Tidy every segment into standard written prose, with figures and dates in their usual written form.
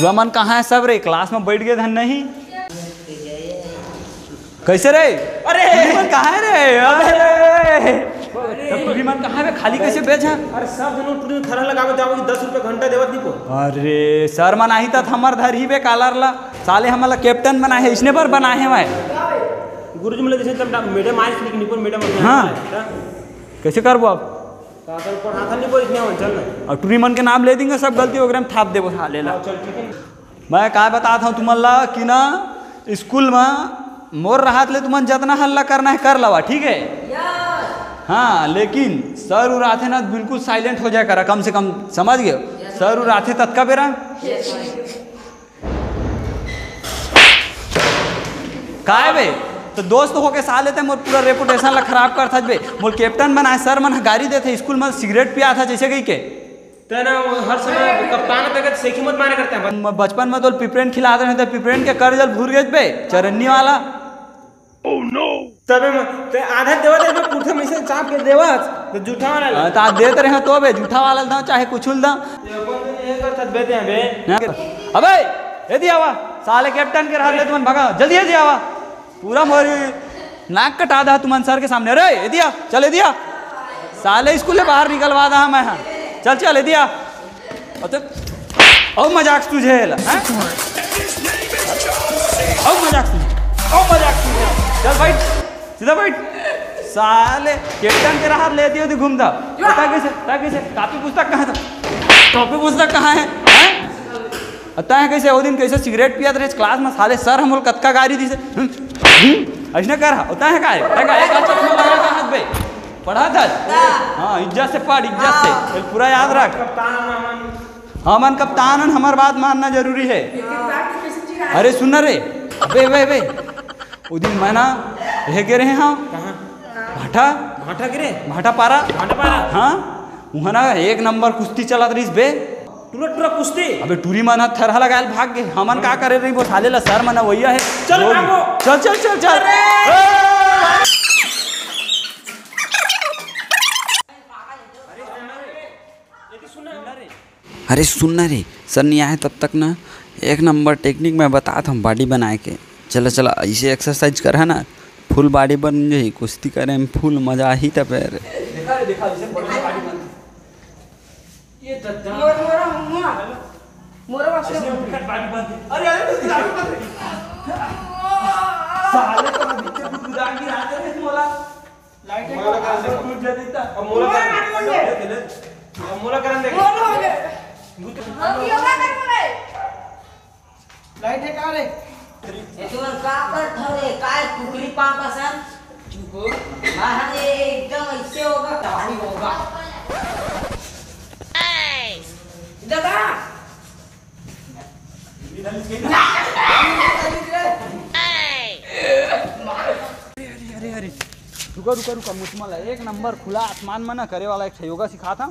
युवा मन कहाँ है सब रे? क्लास में बैठ गए धन नहीं कैसे रे? अरे मन कहाँ है रे? अरे मन कहाँ है? खाली कैसे बेच है? अरे सब जनों टूरी खरा लगावे जाओगे 10 रुपए घंटा देवत नहीं को। अरे सर मन आई था हमर धर ही बे कालर ला साले हमला कैप्टन बनाए है इसने पर बनाए है मैं गुरुजी मतलब जैसे तब मैडम आए लेकिन निपुण मैडम हाँ कैसे करबो अब काकल पर हाथ नहीं बोल इतना चल ना और टूरी मन के नाम ले देंगे सब गलती वगैरह में थाप देबो साले ला। चल ठीक है मैं का बताता हूँ तुमला कि ना स्कूल में मोर राहत ले तुमन जितना हल्ला करना है कर लवा ठीक है। हाँ लेकिन सर उर आते ना बिल्कुल साइलेंट हो जाए करा कम से कम समझ गए सर उर आते तत्का बेरा का है बे तो दोस्त होके साल लेते मोर पूरा रेपुटेशन ला खराब कर था बे मोर कैप्टन बनाए सर मन गाड़ी देते स्कूल में सिगरेट पिया था जैसे गई के तेना हर समय कप्तान तक सेखी मत मारे करते हैं बचपन में तो पिपरेंट खिलाते रहते पिपरेंट के कर जल भूल गए बे चरन्नी वाला ओह नो तबे ते आधा देवत है पुरथे में से चाप के देवत तो झूठा वाला ता देते रहे तो बे झूठा वाला दा चाहे कुछुल दा ये करत बेते हैं बे अबे ए दिया वा साले कैप्टन के हाथ ले तुमन भगा जल्दी ए दिया वा पूरा मोरी नाक कटा दा तुमन सर के सामने अरे ए दिया चल ए दिया साले स्कूल से बाहर निकलवा दा मैं चल चल ए दिया और मजाक तुझे है और मजाक तुझे चल बैठ सीधा बैठ साले कैप्टन के हाथ लेती होती घूमता कैसे कापी पुस्तक कहाँ था कॉपी पुस्तक कहाँ है अता है कैसे वो दिन कैसे सिगरेट पिया थे क्लास में साले सर हम लोग कतका गाड़ी दी से ऐसा कर होता है का एक चश्मा लगा था हाथ पे पढ़ा था हाँ इज्जत से पढ़ इज्जत से पूरा याद रख हमन कप्तान हमार बात मानना जरूरी है। अरे सुन रे बे बे बे वो दिन मैं ना रह के रहे हाँ भाटा गिरे भाटा पारा हाँ वहाँ ना एक नंबर कुश्ती चला रही बे टूरा कुश्ती अबे टूरी मना थरहा लगायल भाग गए हमन का करे रही वो साले ला सर मना वही है चल चल चल चल चल अरे सुनना रे सर नहीं आए तब तक ना एक नंबर टेक्निक मैं बताता हूँ बॉडी बनाए के चला चला ऐसे एक्सरसाइज कर है ना फुल बॉडी बन जाए कुश्ती करे में फुल मजा ही तब लाइट है कहाँ रे? तुमन का कर थरे काय कुकरी पापसन चुको महाराज एकदम ऐसे होगा तबाही होगा दादा अरे रुका मुझमला एक नंबर खुला आसमान में ना करे वाला एक योगा सिखा था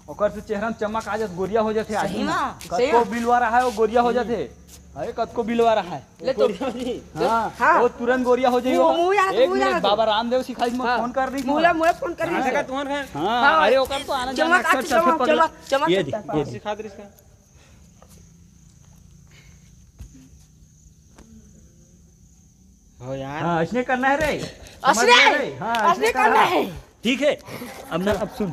और से चेहरा में चमक आ जात गोरिया हो जाते आदमी कतको बिलवा रहा है वो गोरिया हो जाते अरे कतको बिलवा रहा है ले तो हाँ वो तुरंत गोरिया हो जाइए एक मिनट बाबा रामदेव सिखाई मैं फोन कर रही मुला फोन कर रही है तुम्हारे है हां अरे ओकर तो आना जाना चमक ये सिखा दे इसका हो यार हां इसने करना है रे असली करना है ठीक है अब ना अब सुन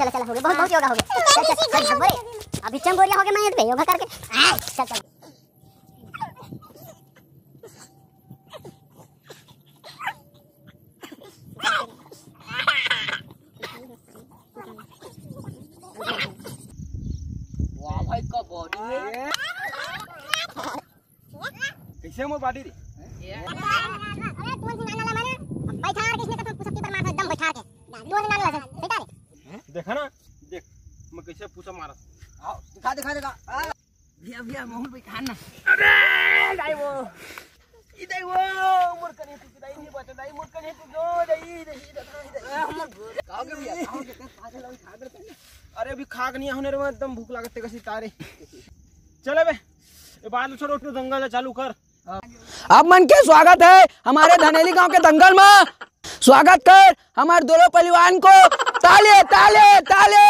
चल हो गया बहुत योगा हो गया चल अभी चम बोरिया हो गया मैं योगा करके चल वाह भाई का बॉडी है कैसे मोर बॉडी रे अरे तू सुनाना ला माने बैठा के इसने कथन पुसकी पर मार एकदम बैठा के तू सुनाना ला बेटा रे देखा ना देख मैं कैसे पूछा मारा आओ दिखा भैया मोहन भाई खाना अरे गाय वो इधर वो मोर कने तू दाई नहीं बचा दाई मोर कने तू दो दाई काओ के भैया काओ के पागल हो खा दे। अरे अभी खाक नहीं होने रे एकदम भूख लागत कैसी तारे। चले बे ये बाद छोड़ो तू दंगल चालू कर। आप मन के स्वागत है हमारे धनेली गांव के दंगल में। स्वागत कर हमारे दोनों पहलवान को। ताले ताले ताले।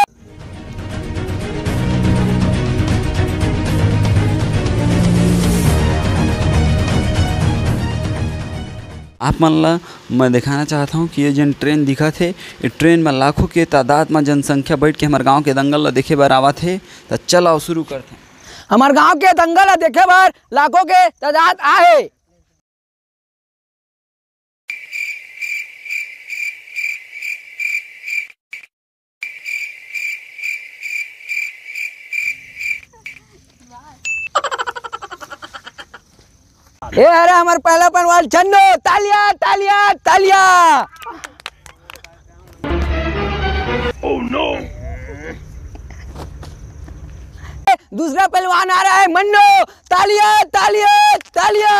आप मन ला मैं दिखाना चाहता हूँ कि ये जन ट्रेन दिखा थे ये ट्रेन में लाखों के तादाद में जनसंख्या बैठ के हमारे गांव के दंगल ला देखे बर आवा थे। तो चलो शुरू करते हैं। हमारे गांव के दंगल ला देखे बार लाखों के तादाद आए। ये अरे हमारे पहला पहलवान चन्नू। तालिया तालिया तालिया। दूसरा पहलवान आ रहा है मन्नू। तालिया तालिया तालिया।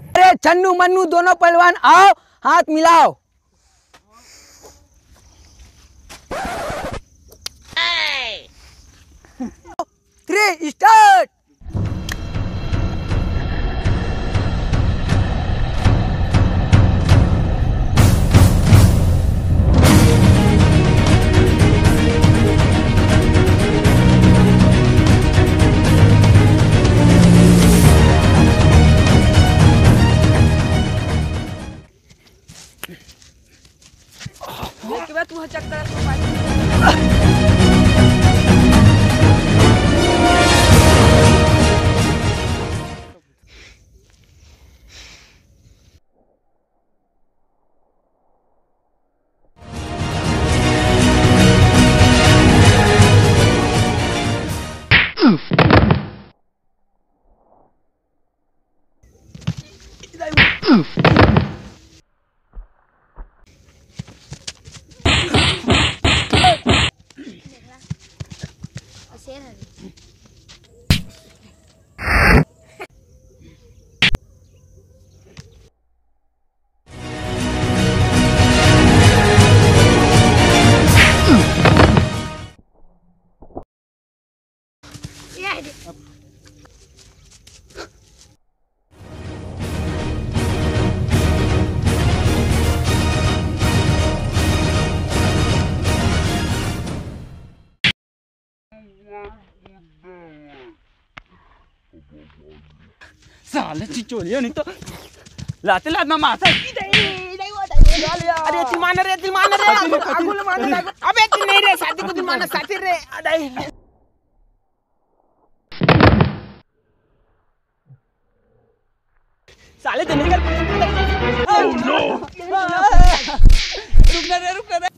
अरे चन्नू मन्नू दोनों पहलवान आओ हाथ मिलाओ। 3 स्टार्ट। तू चक्कर साले चिचोलिया नहीं तो लाते लात में मारता है। अरे तिमान रे आगुल मान अबे तू नहीं रे शादी को तिमान साथी रे अदाई। साले तो निकल। ओह नो रुक रे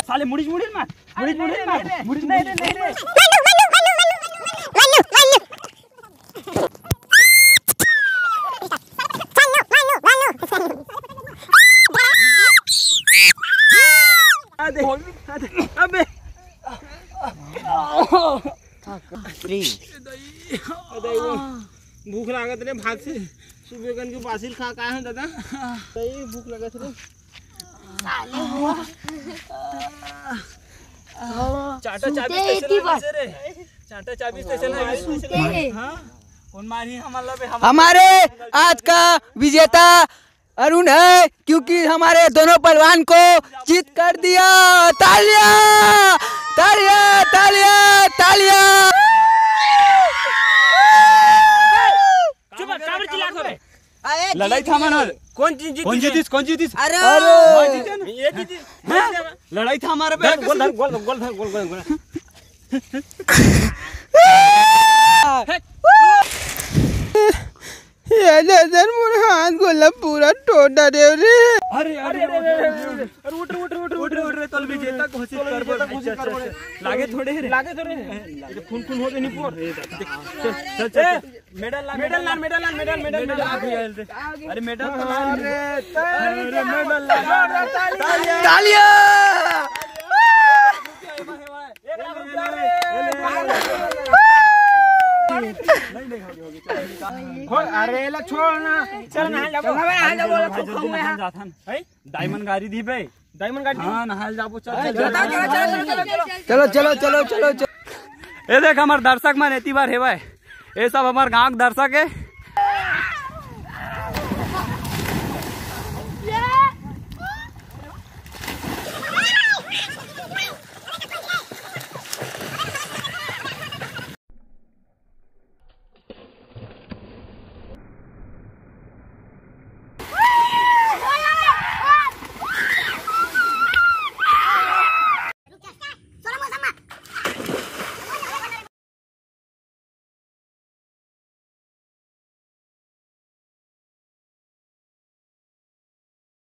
साले मुड़ीच मार मुड़ीच नहीं रे अबे भूख लागत रे भात से सुबेगन के पासिल खा का है दादा सही भूख लगत रे। चाटा चाबी स्टेशन से रे चाटा चाबी स्टेशन है। हां कौन मारी हमारे आज का विजेता अरुण है क्योंकि हमारे दोनों पहलवान को जीत कर दिया। तालियां तालियां तालियां तालियां। चुप काबर चिल्ला करे लड़ाई था मन कौन चीज जीती? कौन जीतीस अरे ये जीती। लड़ाई था हमारे पे गोल धर, गोल। ये नजर मुझे हाथ गोला पूरा टोटा दे रे। अरे उठ रे तल भी जेता कोशिश कर लागे थोड़े रे खून हो गई नहीं पोर। चल मेडल अरे मेडल तालियां। अरे ला छोड़ ना, चल नहाल जाबो। डायमंड गाड़ी दी बे डायमंड गाड़ी। हाँ नहाल जाबो। चलो। ये देख हमार दर्शक मन एती बार हेवाय ये सब हमार गांव के दर्शक है।